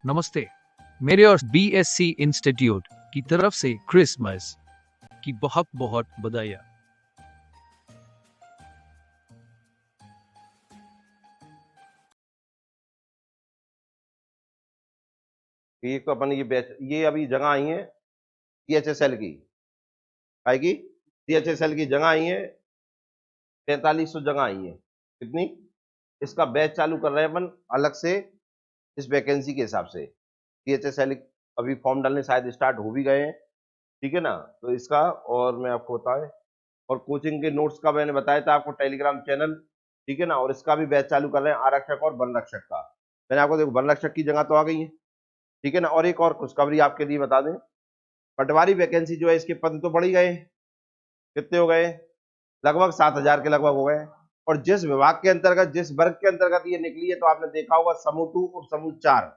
नमस्ते। मेरे और बीएससी इंस्टीट्यूट की तरफ से क्रिसमस की बहुत बहुत बधाइयाँ। ये तो अपन ये बैच ये अभी जगह आई है सीएचएसएल की आएगी। सीएचएसएल की जगह आई है, 4500 जगह आई है। कितनी? इसका बैच चालू कर रहे हैं अपन अलग से, इस वैकेंसी के हिसाब से। सीएचएसएल अभी फॉर्म डालने शायद स्टार्ट हो भी गए हैं, ठीक है ना। तो इसका और मैं आपको बताएं, और कोचिंग के नोट्स का मैंने बताया था आपको, टेलीग्राम चैनल, ठीक है ना। और इसका भी बैच चालू कर रहे हैं आरक्षक और वन रक्षक का। मैंने आपको देखो वन रक्षक की जगह तो आ गई है, ठीक है ना। और एक और खुशखबरी आपके लिए बता दें, पटवारी वैकेंसी जो है इसके पद तो बढ़ ही गए। कितने हो गए? लगभग 7,000 के लगभग हो गए। और जिस विभाग के अंतर्गत, जिस वर्ग के अंतर्गत ये निकली है, तो आपने देखा होगा समूह 2 और समूह 4,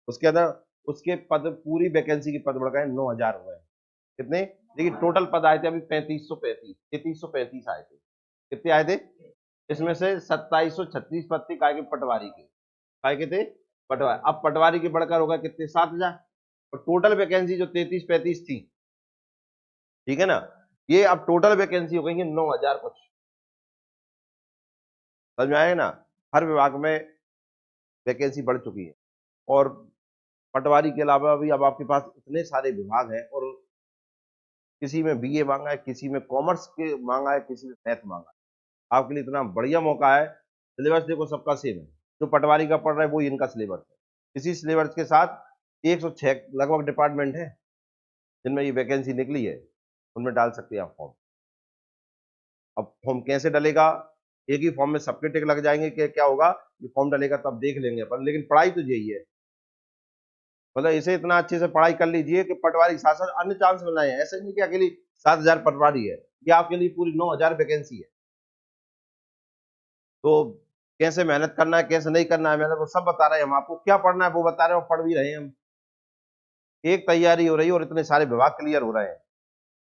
उसके अंदर उसके पद, पूरी वैकेंसी के पद बढ़ गए, 9,000 हो गए। कितने? देखिए टोटल पद आए थे अभी 3335 आए थे। कितने आए थे? इसमें से 2736 पद थे काय के पटवारी के। काय के थे? पटवारी। अब पटवारी के बढ़कर हो गए कितने? 7,000। और टोटल वैकेंसी जो 3335 थी, ठीक है ना, ये अब टोटल वैकेंसी हो गई है 9,000 कुछ। समझ में आएगा ना। हर विभाग में वैकेंसी बढ़ चुकी है। और पटवारी के अलावा भी अब आपके पास इतने सारे विभाग हैं, और किसी में बीए मांगा है, किसी में कॉमर्स के मांगा है, किसी में मैथ मांगा है। आपके लिए इतना बढ़िया मौका है। सिलेबस देखो सबका सेम है, जो पटवारी का पढ़ रहा है वो इनका सिलेबस है। इसी सिलेबस के साथ 106 लगभग डिपार्टमेंट है जिनमें ये वैकेंसी निकली है, उनमें डाल सकते हैं आप फॉर्म। अब फॉर्म कैसे डलेगा? एक ही फॉर्म में सबके टिक लग जाएंगे कि क्या होगा? ये फॉर्म डलेगा तब देख लेंगे अपन, लेकिन पढ़ाई तो यही है। मतलब इसे इतना अच्छे से पढ़ाई कर लीजिए कि पटवारी के साथ साथ अन्य चांस मिल रहे हैं। ऐसे नहीं कि अकेली 7,000 पटवारी है, ये आपके लिए पूरी 9,000 वैकेंसी है। तो कैसे मेहनत करना है, कैसे नहीं करना है, मैंने वो सब बता रहे हैं हम आपको। क्या पढ़ना है वो बता रहे हैं, और पढ़ भी रहे हैं हम। एक तैयारी हो रही है और इतने सारे विभाग क्लियर हो रहे हैं।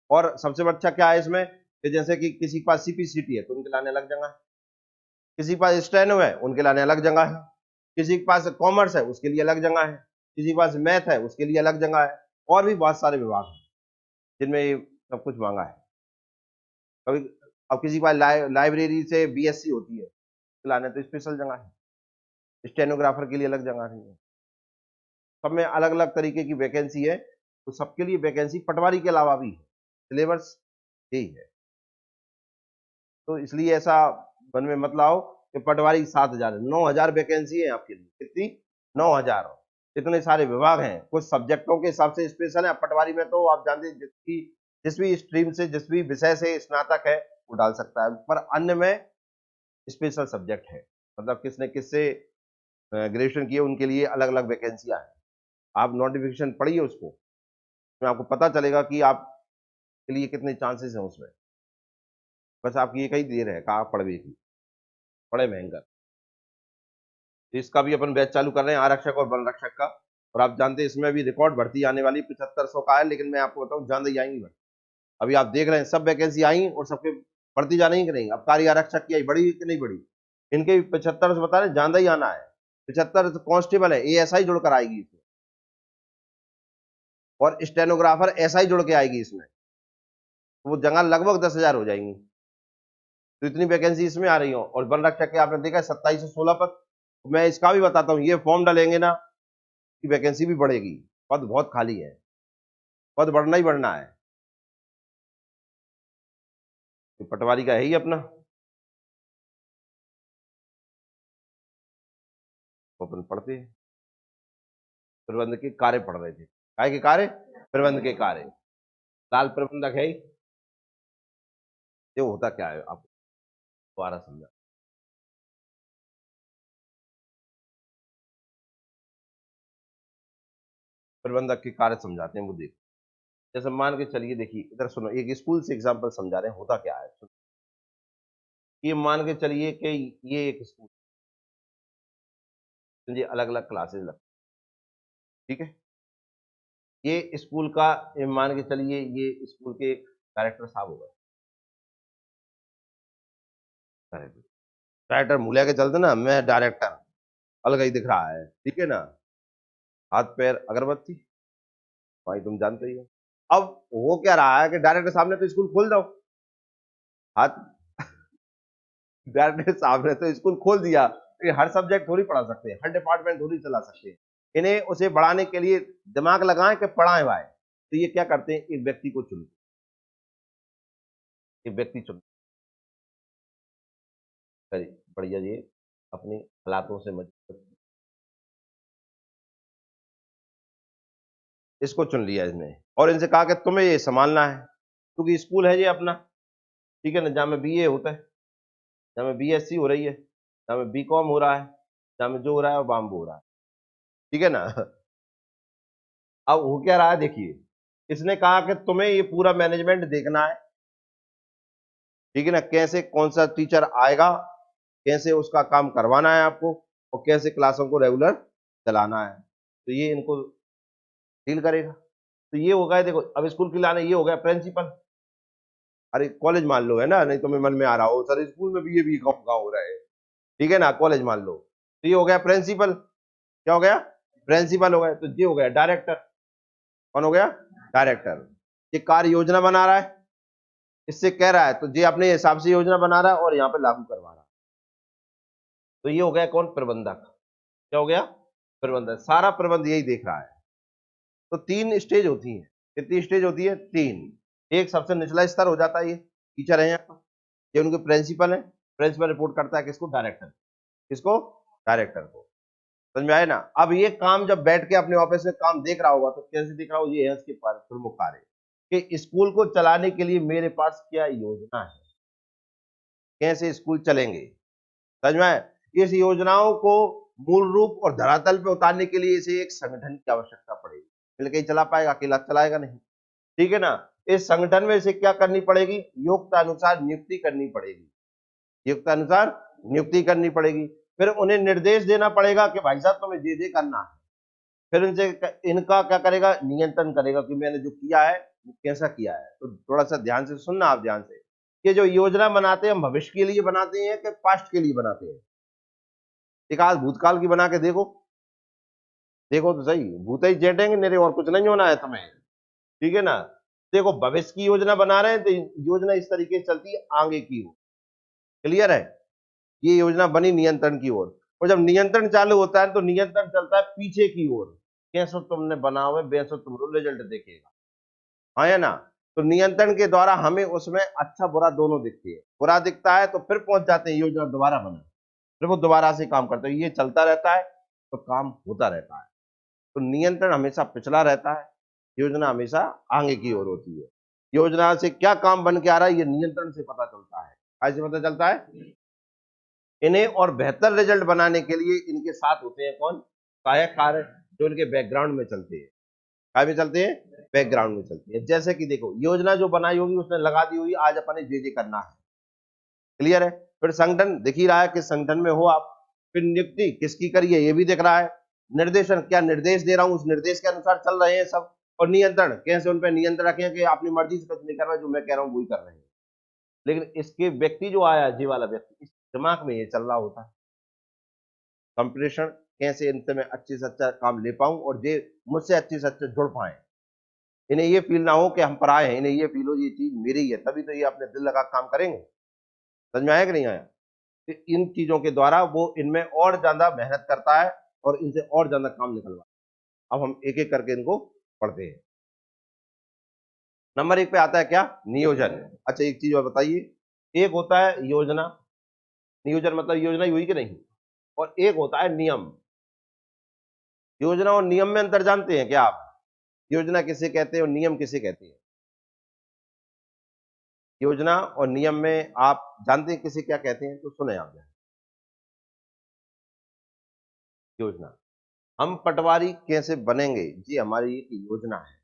और सबसे अच्छा क्या है इसमें, कि जैसे कि किसी के पास सीपीसीटी है तो उनके लाने अलग जगह है, किसी के पास स्टेनो है उनके लाने अलग जगह है, किसी के पास कॉमर्स है उसके लिए अलग जगह है, किसी के पास मैथ है उसके लिए अलग जगह है। और भी बहुत सारे विभाग हैं जिनमें ये सब कुछ मांगा है। कभी अब किसी के पास लाइब्रेरी से बीएससी होती है, लाने तो स्पेशल जगह है, स्टेनोग्राफर के लिए अलग जगह नहीं है। सब में अलग अलग तरीके की वैकेंसी है। तो सबके लिए वैकेंसी पटवारी के अलावा भी है, सिलेबस यही है। तो इसलिए ऐसा मन में मत लाओ कि पटवारी 7,000 है। 9,000 वैकेंसी है आपके लिए। कितनी? 9,000। इतने सारे विभाग हैं, कुछ सब्जेक्टों के हिसाब से स्पेशल है। पटवारी में तो आप जानते हैं जिसकी जिस भी स्ट्रीम से, जिस भी विषय से स्नातक है वो डाल सकता है, पर अन्य में स्पेशल सब्जेक्ट है। मतलब किसने किससे ग्रेजुएशन किए उनके लिए अलग अलग वैकेंसियां हैं। आप नोटिफिकेशन पढ़िए उसको, उसमें आपको पता चलेगा कि आपके लिए कितने चांसेस हैं उसमें। बस आपकी एक ही देर है, कहा पढ़वे की, पढ़े भयंकर। तो इसका भी अपन बैच चालू कर रहे हैं आरक्षक और वन रक्षक का। और आप जानते हैं इसमें भी रिकॉर्ड भर्ती आने वाली 7500 का है, लेकिन मैं आपको बताऊं ज्यादा ही आएंगी भर्ती। अभी आप देख रहे हैं सब वैकेंसी आई और सबके भर्ती जाने ही कि नहीं। अब कार्य आरक्षक की आई, बढ़ी कि नहीं बढ़ी? इनके 75 बता रहे ज्यादा ही आना है। 75 कांस्टेबल है, एएसआई जुड़कर आएगी इसमें, और स्टेनोग्राफर एसआई जुड़ के आएगी इसमें। तो वो जगह लगभग 10,000 हो जाएंगी। तो इतनी वैकेंसी इसमें आ रही हो। और वन रक्षक के आपने देखा है 27 से 16 पद। तो मैं इसका भी बताता हूँ, ये फॉर्म डालेंगे ना कि वैकेंसी भी बढ़ेगी। पद बहुत खाली है, पद बढ़ना ही बढ़ना है। तो पटवारी का है ही अपना, तो अपन पढ़ते हैं। प्रबंध के कार्य पढ़ रहे थे, काय के कार्य? प्रबंध के कार्य। लाल प्रबंधक है ही। ये होता क्या है आपको दोबारा समझा। प्रबंधक के कार्य समझाते हैं वो देखो। जैसे मान के चलिए, देखिए इधर सुनो, एक स्कूल से एग्जांपल समझा रहे हैं होता क्या है। ये मान के चलिए कि ये एक स्कूल, ये अलग अलग क्लासेस लगती, ठीक है। ये स्कूल का, ये मान के चलिए ये स्कूल के डायरेक्टर साहब हो गए। डायरेक्टर डायरेक्टर मुँह लेके चलते ना, मैं डायरेक्टर, अलग ही दिख रहा है, ठीक है ना। हाथ पैर अगरबत्ती, भाई तुम जानते ही हो। अब वो क्या रहा है कि डायरेक्टर साहब ने तो स्कूल खोल दो, हाथ डायरेक्टर साहब ने तो स्कूल खोल दिया, ये हर सब्जेक्ट थोड़ी पढ़ा सकते हैं, हर डिपार्टमेंट थोड़ी चला सकते हैं। इन्हें उसे बढ़ाने के लिए दिमाग लगाएं कि पढ़ाएं भाई, तो ये क्या करते हैं, एक व्यक्ति को चुन, एक व्यक्ति चुन बढ़िया ये अपनी हालातों से मजबूत, इसको चुन लिया इसने और इनसे कहा कि तुम्हें ये संभालना है, क्योंकि स्कूल है ये अपना, ठीक है ना, जहाँ में बीए होता है, जहाँ में बीएससी हो रही है, जहाँ में बीकॉम हो रहा है, जहाँ में जो हो रहा है वो बाम्बू हो रहा है, ठीक है ना। अब हो क्या रहा है देखिए, इसने कहा कि तुम्हें ये पूरा मैनेजमेंट देखना है, ठीक है ना, कैसे कौन सा टीचर आएगा, कैसे उसका काम करवाना है आपको, और कैसे क्लासों को रेगुलर चलाना है, तो ये इनको डील करेगा। तो ये हो गया, देखो अब स्कूल के लाने, ये हो गया प्रिंसिपल। अरे कॉलेज मान लो, है ना, नहीं तुम्हें मन में आ रहा हो सर स्कूल में भी ये भी कहाँ हो रहा है, ठीक है ना, कॉलेज मान लो, तो ये हो गया प्रिंसिपल। क्या हो गया, प्रिंसिपल हो गया। तो ये हो गया डायरेक्टर, कौन हो गया, डायरेक्टर। ये कार्य योजना बना रहा है, इससे कह रहा है, तो ये अपने हिसाब से योजना बना रहा है और यहाँ पे लागू करवा रहा है। तो ये हो गया कौन, प्रबंधक। क्या हो गया, प्रबंधक, सारा प्रबंध यही देख रहा है। तो 3 स्टेज होती है, कितनी स्टेज होती है, 3। एक सबसे निचला स्तर हो जाता है, ये टीचर है यहाँ, ये उनके प्रिंसिपल है, प्रिंसिपल रिपोर्ट करता है किसको, डायरेक्टर, किसको, डायरेक्टर को। समझ में आया ना। अब ये काम जब बैठ के अपने ऑफिस में काम देख रहा होगा तो कैसे देख रहा होगा, ये है इसके प्रमुख कार्य कि स्कूल को चलाने के लिए मेरे पास क्या योजना है, कैसे स्कूल चलेंगे। समझ में आया? इस योजनाओं को मूल रूप और धरातल पे उतारने के लिए इसे एक संगठन की आवश्यकता पड़ेगी, मिलकर ही चला पाएगा, अकेला चलाएगा नहीं, ठीक है ना। इस संगठन में इसे क्या करनी पड़ेगी, योग्यतानुसार नियुक्ति करनी पड़ेगी, युक्तानुसार नियुक्ति करनी पड़ेगी। फिर उन्हें निर्देश देना पड़ेगा कि भाई साहब तुम्हें ये करना है। फिर इनसे इनका क्या करेगा, नियंत्रण करेगा कि मैंने जो किया है वो कैसा किया है। तो थोड़ा सा ध्यान से सुनना आप, ध्यान से, कि जो योजना बनाते हैं हम भविष्य के लिए बनाते हैं कि पास्ट के लिए बनाते हैं। एक आज भूतकाल की बना के देखो, देखो तो सही, भूत ही चेटेंगे मेरे, और कुछ नहीं होना है तुम्हें, ठीक है ना। देखो भविष्य की योजना बना रहे हैं तो योजना इस तरीके से चलती है आगे की ओर, क्लियर है। ये योजना बनी नियंत्रण की ओर, और जब नियंत्रण चालू होता है तो नियंत्रण चलता है पीछे की ओर, कैसे तुमने बना हुआ है वैसे तुम रिजल्ट देखेगा, हाँ या ना। तो नियंत्रण के द्वारा हमें उसमें अच्छा बुरा दोनों दिखती है, बुरा दिखता है तो फिर पहुंच जाते हैं योजना दोबारा बना, फिर वो दोबारा से काम करते हैं, ये चलता रहता है तो काम होता रहता है। तो नियंत्रण हमेशा पिछला रहता है, योजना हमेशा आगे की ओर होती है। योजना से क्या काम बन के आ रहा है ये नियंत्रण से पता चलता है, कैसे पता चलता है, इन्हें और बेहतर रिजल्ट बनाने के लिए इनके साथ होते हैं कौन, सहायक कार्य, जो इनके बैकग्राउंड में चलते हैं, काय में चलते हैं, बैकग्राउंड में चलती है। जैसे कि देखो योजना जो बनाई होगी उसने लगा दी होगी, आज अपने जे करना है, क्लियर है। फिर संगठन दिख ही रहा है किस संगठन में हो आप, फिर नियुक्ति किसकी करिए ये भी दिख रहा है, निर्देशन क्या निर्देश दे रहा हूं उस निर्देश के अनुसार चल रहे हैं सब, और नियंत्रण कैसे उन पर नियंत्रण रखें कि अपनी मर्जी से कुछ नहीं कर रहा, जो मैं कह रहा हूं वही कर रहे हैं। लेकिन इसके व्यक्ति जो आया, जी वाला व्यक्ति, इस दिमाग में ये चल रहा होता है कंपटीशन, कैसे इनसे मैं अच्छे से अच्छा काम ले पाऊं और ये मुझसे अच्छे से अच्छे जुड़ पाए, इन्हें ये फील ना हो कि हम पराए हैं, इन्हें ये फील हो ये चीज मेरी है, तभी तो ये अपने दिल लगा काम करेंगे। समझ में आया कि नहीं आया। तो इन चीजों के द्वारा वो इनमें और ज्यादा मेहनत करता है और इनसे और ज्यादा काम निकलवा। अब हम एक एक करके इनको पढ़ते हैं। नंबर 1 पे आता है क्या, नियोजन। अच्छा एक चीज और बताइए, एक होता है योजना, नियोजन मतलब योजना ही हुई कि नहीं, और एक होता है नियम। योजना और नियम में अंतर जानते हैं क्या आप, योजना किसे कहते हैं और नियम किसे कहते हैं, योजना और नियम में आप जानते हैं किसे क्या कहते हैं, तो सुने आप। योजना, हम पटवारी कैसे बनेंगे, जी हमारी एक योजना है।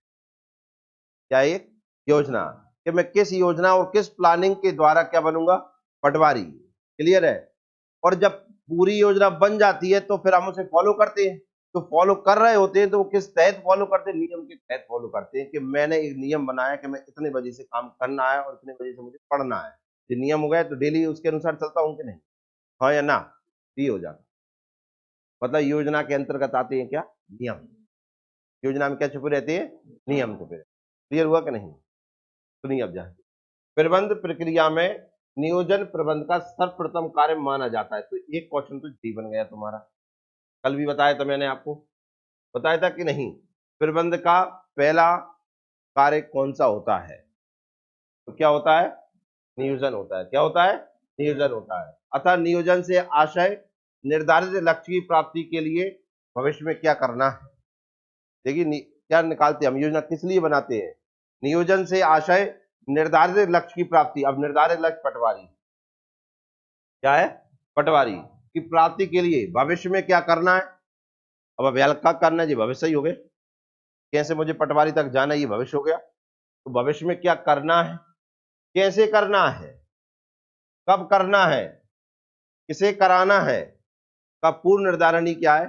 क्या एक योजना, कि मैं किस योजना और किस प्लानिंग के द्वारा क्या बनूंगा, पटवारी, क्लियर है। और जब पूरी योजना बन जाती है तो फिर हम उसे फॉलो करते हैं, तो फॉलो कर रहे होते हैं तो वो किस तहत फॉलो करते हैं, नियम के तहत फॉलो करते हैं, कि मैंने एक नियम बनाया कि मैं इतने बजे से काम करना है और इतने बजे से मुझे पढ़ना है, ये नियम हो गया, तो डेली उसके अनुसार चलता हूं कि नहीं, हाँ या ना, ये हो जाता। मतलब योजना के अंतर्गत आते हैं क्या, नियम। योजना में क्या छुपे रहते हैं? नियम छुपे रहते हैं। क्लियर हुआ कि नहीं? सुनिए अब जाए, प्रबंध प्रक्रिया में नियोजन प्रबंध का सर्वप्रथम कार्य माना जाता है। तो एक क्वेश्चन तो जी बन गया तुम्हारा। कल भी बताया था मैंने आपको, बताया था कि नहीं? प्रबंध का पहला कार्य कौन सा होता है? तो क्या होता है? नियोजन होता है। क्या होता है? नियोजन होता है। अतः नियोजन से आशय निर्धारित लक्ष्य की प्राप्ति के लिए भविष्य में क्या करना है। देखिए क्या निकालते हैं हम, योजना किस लिए बनाते हैं? नियोजन से आशय निर्धारित लक्ष्य की प्राप्ति। अब निर्धारित लक्ष्य पटवारी क्या है? पटवारी की प्राप्ति के लिए भविष्य में क्या करना है। अब हल्का करना है जी, भविष्य ही हो गया। कैसे मुझे पटवारी तक जाना है, ये भविष्य हो गया। तो भविष्य में क्या करना है, कैसे करना है, कब करना है, किसे कराना है, का पूर्ण निर्धारण ही क्या है?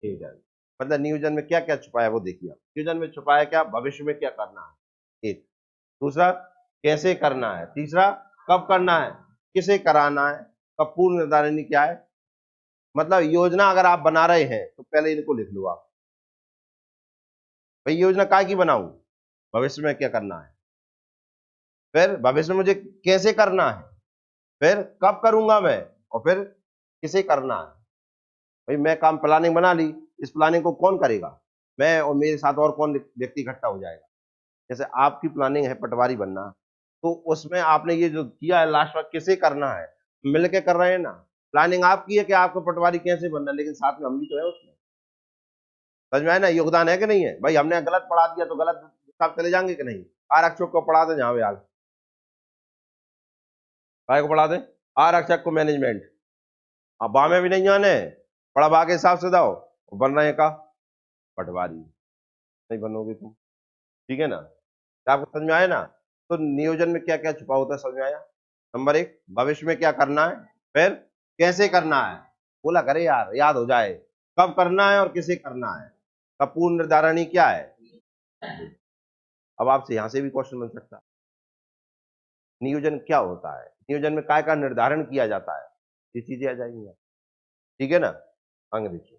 नियोजन। मतलब नियोजन में क्या क्या छुपाया वो देखिए आप। नियोजन में छुपाया क्या? भविष्य में क्या करना है, एक। दूसरा कैसे करना है, तीसरा कब करना है, किसे कराना है, का पूर्ण निर्धारण ही क्या है। मतलब योजना अगर आप बना रहे हैं तो पहले इनको लिख लो आप, भाई योजना काय की बनाऊं, भविष्य में क्या करना है, फिर भविष्य में मुझे कैसे करना है, फिर कब करूंगा मैं, और फिर किसे करना है। भाई मैं काम प्लानिंग बना ली, इस प्लानिंग को कौन करेगा? मैं और मेरे साथ और कौन व्यक्ति इकट्ठा हो जाएगा। जैसे आपकी प्लानिंग है पटवारी बनना, तो उसमें आपने ये जो किया है लास्ट में, किसे करना है, मिलके कर रहे हैं ना। प्लानिंग आपकी है कि आपको पटवारी कैसे बनना है, लेकिन साथ में हम भी तो है उसमें। समझ में आया ना? योगदान है कि नहीं है? भाई हमने गलत पढ़ा दिया तो गलत साहब चले जाएंगे कि नहीं? आरक्षक को पढ़ा दे जहां यार, काय को पढ़ा दे? आरक्षक को मैनेजमेंट। अब बामे भी नहीं आने, पढ़वा के हिसाब से दो, बन रहे का पटवारी नहीं बनोगे तुम। ठीक है ना? तो आपको समझ में आया ना? तो नियोजन में क्या क्या छुपा होता है, समझ में आया? नंबर एक, भविष्य में क्या करना है, फिर कैसे करना है, बोला करे यार, याद हो जाए। कब करना है और किसे करना है, का पूर्ण निर्धारण ही क्या है। अब आपसे यहां से भी क्वेश्चन बन सकता है, नियोजन क्या होता है, नियोजन में काय का निर्धारण किया जाता है, ये चीजें आ जाएंगी। ठीक है ना? आगे देखिए,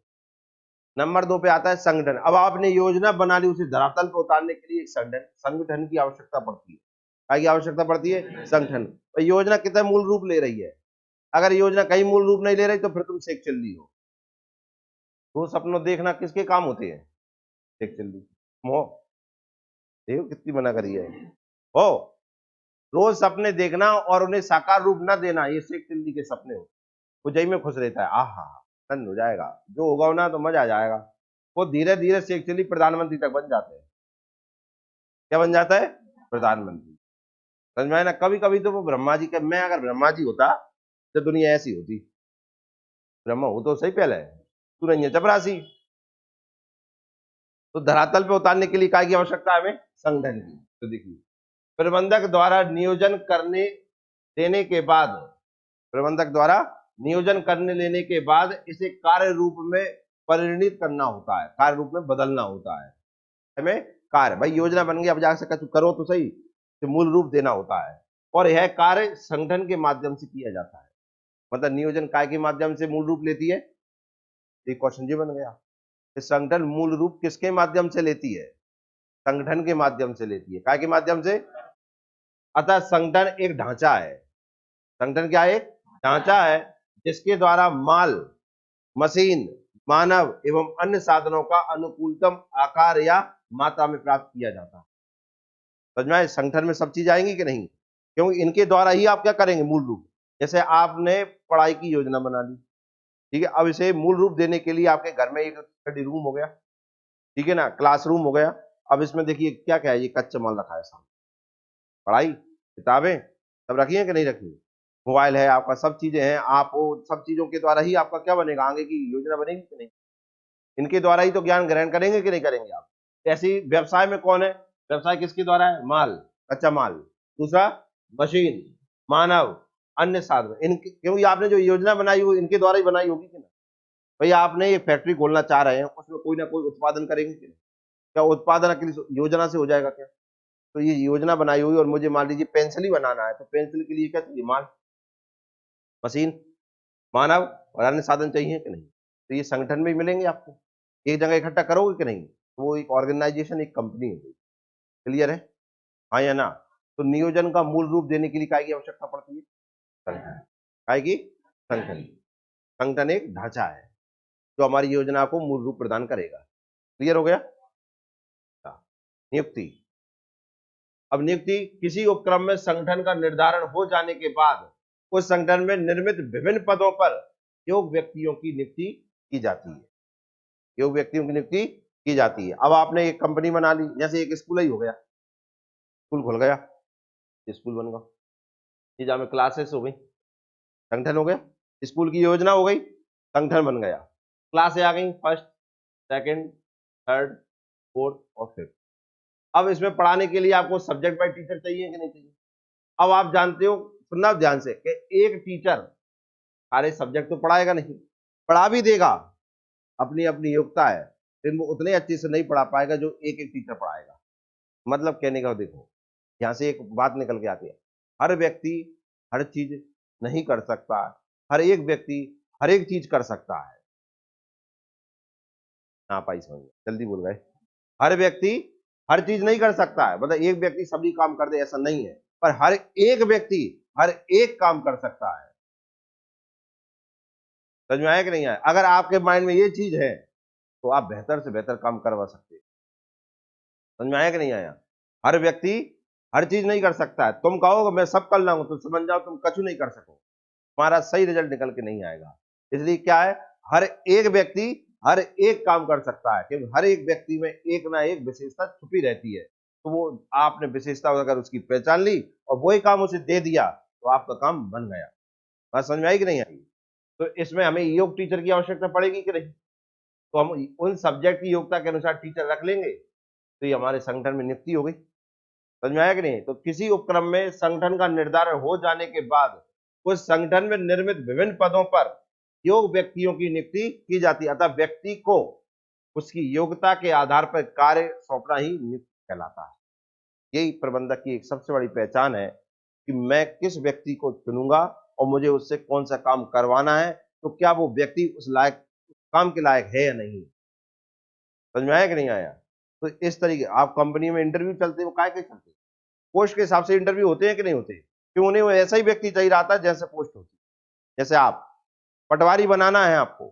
नंबर 2 पे आता है संगठन। अब आपने योजना बना ली, उसे धरातल पर उतारने के लिए एक संगठन संगठन की आवश्यकता पड़ती है। क्या की आवश्यकता पड़ती है? संगठन। तो योजना कितना मूल रूप ले रही है? अगर योजना कहीं मूल रूप नहीं ले रही तो फिर तुम शेख चिल्ली हो। तो सपनों देखना किसके काम होते हैं? शेख चिल्ली। मोह, देखो कितनी मना करी है। हो, रोज सपने देखना और उन्हें साकार रूप न देना, ये शेख चिल्ली के सपने हो। वो जई में खुश रहता है, आहा आनंद हो जाएगा, जो होगा ना तो मजा आ जाएगा। वो धीरे धीरे शेख चिल्ली प्रधानमंत्री तक बन जाते हैं। क्या बन जाता है? प्रधानमंत्री। समझ में आया ना? कभी कभी तो वो ब्रह्मा जी का, मैं अगर ब्रह्मा जी होता तो दुनिया ऐसी होती। ब्रह्मा हो तो सही पहले, तू नहीं है चपरासी। तो धरातल पे उतारने के लिए काय की आवश्यकता है हमें? संगठन की। तो देखिए, प्रबंधक द्वारा नियोजन करने देने के बाद, प्रबंधक द्वारा नियोजन करने लेने के बाद इसे कार्य रूप में परिणित करना होता है, कार्य रूप में बदलना होता है। हमें कार्य, भाई योजना बन गई, अब जाकर करो तो सही, तो मूल रूप देना होता है। और यह कार्य संगठन के माध्यम से किया जाता है। मतलब नियोजन काय के माध्यम से मूल रूप लेती है? एक क्वेश्चन जी बन गया कि संगठन मूल रूप किसके माध्यम से लेती है? संगठन के माध्यम से लेती है। काय के माध्यम से? अतः संगठन एक ढांचा है। संगठन क्या है? एक ढांचा है जिसके द्वारा माल, मशीन, मानव एवं अन्य साधनों का अनुकूलतम आकार या मात्रा में प्राप्त किया जाता है। समझ में आए? संगठन में सब चीज आएंगी कि नहीं? क्योंकि इनके द्वारा ही आप क्या करेंगे मूल रूप। जैसे आपने पढ़ाई की योजना बना ली, ठीक है, अब इसे मूल रूप देने के लिए आपके घर में एक स्टडी रूम हो गया, ठीक है ना, क्लासरूम हो गया। अब इसमें देखिए क्या क्या है, ये कच्चा माल रखा है सामने, पढ़ाई, किताबें सब रखी है कि नहीं रखी, मोबाइल है आपका, सब चीजें हैं। आप वो सब चीजों के द्वारा ही आपका क्या बनेगा, आगे की योजना बनेगी कि नहीं? इनके द्वारा ही तो ज्ञान ग्रहण करेंगे कि नहीं करेंगे आप? ऐसे ही व्यवसाय में कौन है? व्यवसाय किसके द्वारा है? माल, कच्चा माल। दूसरा मशीन, मानव, अन्य साधन। इनके, क्योंकि आपने जो योजना बनाई वो इनके द्वारा ही बनाई होगी कि ना। भाई आपने एक फैक्ट्री खोलना चाह रहे हैं, उसमें कोई ना कोई उत्पादन करेंगे कि नहीं? क्या उत्पादन अकेली योजना से हो जाएगा क्या? तो ये योजना बनाई हुई, और मुझे मान लीजिए पेंसिल ही बनाना है, तो पेंसिल के लिए क्या चाहिए? माल, मशीन, मानव और अन्य साधन चाहिए कि नहीं? तो ये संगठन में ही मिलेंगे आपको। एक जगह इकट्ठा करोगे कि नहीं? तो वो एक ऑर्गेनाइजेशन, एक कंपनी हो गई। क्लियर है? हाँ या ना? तो नियोजन का मूल रूप देने के लिए काय की आवश्यकता पड़ती है? संगठन। काय की? संगठन। संगठन एक ढांचा है जो हमारी योजना को मूल रूप प्रदान करेगा। क्लियर हो गया? हाँ। नियुक्ति। अब नियुक्ति किसी उपक्रम में संगठन का निर्धारण हो जाने के बाद उस संगठन में निर्मित विभिन्न पदों पर योग्य व्यक्तियों की नियुक्ति की जाती है। योग्य व्यक्तियों की नियुक्ति की जाती है। अब आपने एक कंपनी बना ली, जैसे एक स्कूल ही हो गया, स्कूल खुल गया, स्कूल बन गया, निजाम में क्लासेस हो गई, संगठन हो गया। स्कूल की योजना हो गई, संगठन बन गया। क्लासें आ गई, फर्स्ट, सेकंड, थर्ड, फोर्थ और फिफ्थ। अब इसमें पढ़ाने के लिए आपको सब्जेक्ट वाइज टीचर चाहिए कि नहीं चाहिए? अब आप जानते हो, सुनना ध्यान से, कि एक टीचर सारे सब्जेक्ट तो पढ़ाएगा नहीं, पढ़ा भी देगा, अपनी अपनी योग्यता है, लेकिन वो उतने अच्छे से नहीं पढ़ा पाएगा जो एक एक टीचर पढ़ाएगा। मतलब कहने का देखो, यहां से एक बात निकल के आती है, हर व्यक्ति हर चीज नहीं कर सकता, हर एक व्यक्ति हर एक चीज कर सकता है। ना पाई समझ में, जल्दी बोल गए। हर व्यक्ति हर चीज नहीं कर सकता है, मतलब एक व्यक्ति सभी काम कर दे ऐसा नहीं है, पर हर एक व्यक्ति हर एक काम कर सकता है। समझ में आया कि नहीं आया? अगर आपके माइंड में ये चीज है तो आप बेहतर से बेहतर काम करवा सकते हैं। समझ में आया कि नहीं आया? हर व्यक्ति हर चीज नहीं कर सकता है। तुम कहोगे मैं सब कर लाऊंगा तो समझ जाओ तुम कछु नहीं कर सको, तुम्हारा सही रिजल्ट निकल के नहीं आएगा। इसलिए क्या है, हर एक व्यक्ति हर एक काम कर सकता है, क्योंकि हर एक व्यक्ति में एक ना एक विशेषता छुपी रहती है। तो वो आपने विशेषता अगर उसकी पहचान ली और वही काम उसे दे दिया तो आपका काम बन गया। बात समझ में आई कि नहीं आई? तो इसमें हमें योग टीचर की आवश्यकता पड़ेगी कि नहीं? तो हम उन सब्जेक्ट की योग्यता के अनुसार टीचर रख लेंगे तो ये हमारे संगठन में नियुक्ति हो गई। समझ में आया कि नहीं? तो किसी उपक्रम में संगठन का निर्धारण हो जाने के बाद उस संगठन में निर्मित विभिन्न पदों पर योग्य व्यक्तियों की नियुक्ति की जाती है, अतः व्यक्ति को उसकी योग्यता के आधार पर कार्य सौंपना ही नियुक्ति कहलाता है। यही प्रबंधक की एक सबसे बड़ी पहचान है कि मैं किस व्यक्ति को चुनूंगा और मुझे उससे कौन सा काम करवाना है, तो क्या वो व्यक्ति उस लायक, काम के लायक है या नहीं। समझ में आया कि नहीं आया? तो इस तरीके आप कंपनी में इंटरव्यू चलते हो, काय के चलते, पोस्ट के हिसाब से इंटरव्यू होते हैं कि नहीं होते? क्यों उन्हें वो ऐसा ही व्यक्ति चाहिए रहता है जैसे पोस्ट होती है। जैसे आप पटवारी बनाना है आपको,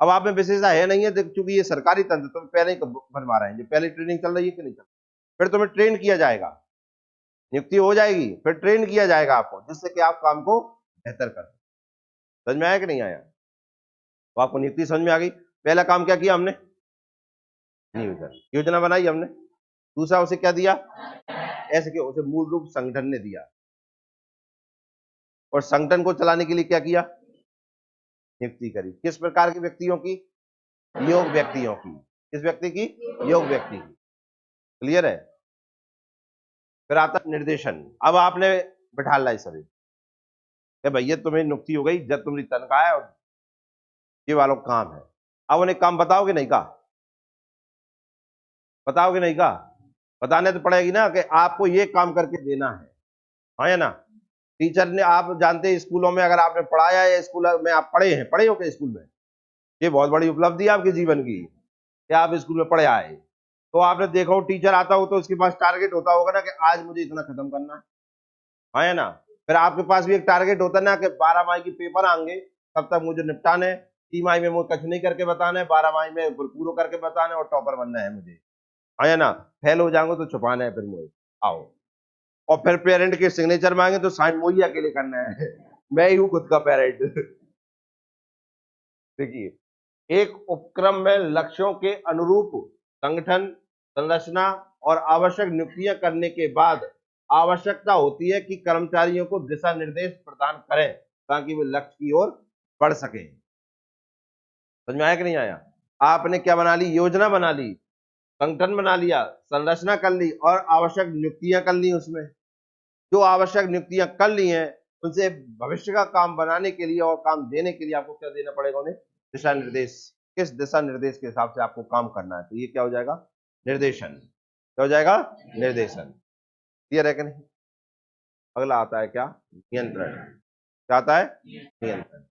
अब आप में विशेषता है नहीं है, क्योंकि ये सरकारी तंत्र तो पहले ही बनवा रहे हैं, जो पहले ट्रेनिंग चल रही है कि नहीं चल रही, फिर तुम्हें ट्रेन किया जाएगा, नियुक्ति हो जाएगी, फिर ट्रेन किया जाएगा आपको, जिससे कि आप काम को बेहतर कर। समझ में आया कि नहीं आया? तो आपको नियुक्ति समझ में आ गई। पहला काम क्या किया हमने? नियोजन, योजना बनाई हमने। दूसरा उसे क्या दिया? ऐसे कि उसे मूल रूप संगठन ने दिया, और संगठन को चलाने के लिए क्या किया? नियुक्ति करी। किस प्रकार के व्यक्तियों की? योग्य व्यक्तियों की। किस व्यक्ति की? योग्य व्यक्ति की। क्लियर है? फिर आता निर्देशन। अब आपने बिठा लाई सभी, भैया तुम्हें नियुक्ति हो गई, जब तुम्हारी तनख्वाह है और ये वालों का काम है। अब उन्हें काम बताओगे नहीं का? बताओगे नहीं का? बताने तो पड़ेगी ना कि आपको ये काम करके देना है। हाँ या ना? टीचर ने, आप जानते हैं स्कूलों में अगर आपने पढ़ाया या स्कूल में आप पढ़े हैं, पढ़े हो क्या स्कूल में? ये बहुत बड़ी उपलब्धि है आपके जीवन की कि आप स्कूल में पढ़े आए। तो आपने देखा हो टीचर आता हो तो उसके पास टारगेट होता होगा ना कि आज मुझे इतना खत्म करना है। हाँ या ना? फिर आपके पास भी एक टारगेट होता है ना कि 12 माही की पेपर आएंगे, तब तक मुझे निपटाना है, 3 माही में मुझे कुछ नहीं करके बताना है, 12 माही में पूरा करके बताना है और टॉपर बनना है मुझे। हाँ या ना? फेल हो जाऊंगा तो छुपाना है फिर मुझे। आओ, और फिर पेरेंट के सिग्नेचर मांगे तो साइन मुझे अकेले करना है मैं ही हूं खुद का पेरेंट देखिए, एक उपक्रम में लक्ष्यों के अनुरूप संगठन, संरचना और आवश्यक नियुक्तियां करने के बाद आवश्यकता होती है कि कर्मचारियों को दिशा निर्देश प्रदान करें ताकि वे लक्ष्य की ओर बढ़ सकें। समझ में आया कि नहीं आया? आपने क्या बना ली? योजना बना ली, संगठन बना लिया, संरचना कर ली और आवश्यक नियुक्तियां कर ली। उसमें जो आवश्यक नियुक्तियां कर ली हैं उनसे भविष्य का काम बनाने के लिए और काम देने के लिए आपको क्या देना पड़ेगा? उन्हें दिशा निर्देश। किस दिशा निर्देश के हिसाब से आपको काम करना है, तो ये क्या हो जाएगा? निर्देशन। क्या हो जाएगा? निर्देशन। क्लियर है कि नहीं? अगला आता है क्या? नियंत्रण। क्या आता है? नियंत्रण।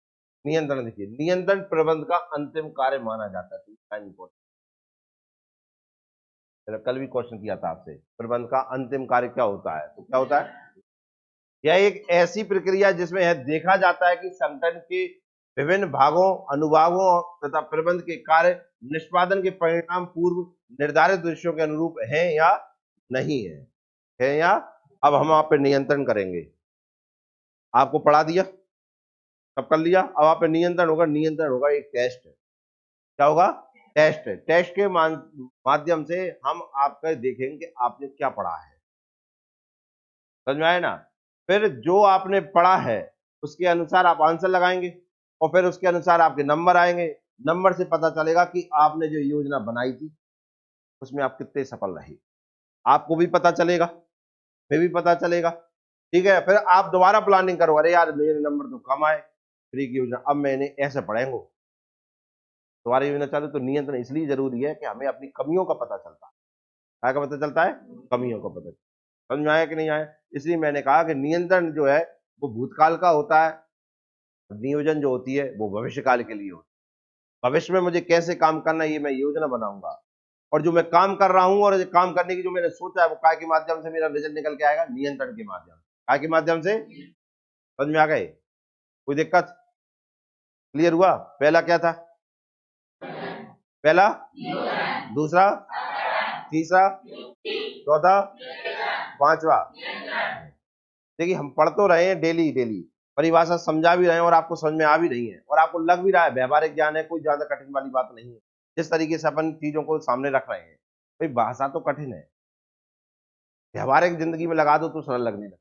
नियंत्रण देखिए, नियंत्रण प्रबंध का अंतिम कार्य माना जाता है। मैंने कल भी क्वेश्चन किया था आपसे, प्रबंध का अंतिम कार्य क्या होता है? तो क्या होता है? यह एक ऐसी प्रक्रिया जिसमें यह देखा जाता है कि संगठन के विभिन्न भागों, अनुभागों तथा प्रबंध के कार्य निष्पादन के परिणाम पूर्व निर्धारित उद्देश्यों के अनुरूप हैं या नहीं है या। अब हम आप पे नियंत्रण करेंगे। आपको पढ़ा दिया, सब कर लिया, अब आप पे नियंत्रण होगा। नियंत्रण होगा एक टेस्ट। क्या होगा? टेस्ट। टेस्ट के माध्यम से हम आपका देखेंगे कि आपने क्या पढ़ा है। समझ में आया ना? फिर जो आपने पढ़ा है उसके अनुसार आप आंसर लगाएंगे और फिर उसके अनुसार आपके नंबर आएंगे। नंबर से पता चलेगा कि आपने जो योजना बनाई थी उसमें आप कितने सफल रहे। आपको भी पता चलेगा, फिर भी पता चलेगा। ठीक है, फिर आप दोबारा प्लानिंग करो, अरे यार मेरे नंबर तो कम आए, फिर की योजना अब मैंने ऐसे पढ़ेंगे, दोबारा योजना चालू। तो नियंत्रण इसलिए जरूरी है कि हमें अपनी कमियों का पता चलता है। क्या का पता चलता है? कमियों का पता। समझ में आया कि नहीं आया? इसलिए मैंने कहा कि नियंत्रण जो है वो भूतकाल का होता है, नियोजन जो होती है वो भविष्य काल के लिए होती है। भविष्य में मुझे कैसे काम करना है ये मैं योजना बनाऊंगा, और जो मैं काम कर रहा हूं और काम करने की जो मैंने सोचा है वो काय के माध्यम से मेरा रिजल्ट निकल के आएगा? नियंत्रण के माध्यम से। काय के माध्यम से? समझ में आ गए? कोई दिक्कत? क्लियर हुआ? पहला क्या था? पहला, दूसरा, तीसरा, चौथा, पांचवा। देखिए हम पढ़ तो रहे हैं डेली डेली, परिभाषा समझा भी रहे हैं और आपको समझ में आ भी रही है और आपको लग भी रहा है व्यवहारिक ज्ञान है, कोई ज्यादा कठिन वाली बात नहीं है। जिस तरीके से अपन चीजों को सामने रख रहे हैं, भाई भाषा तो कठिन है, व्यवहारिक जिंदगी में लगा दो तो सरल लगने लगे,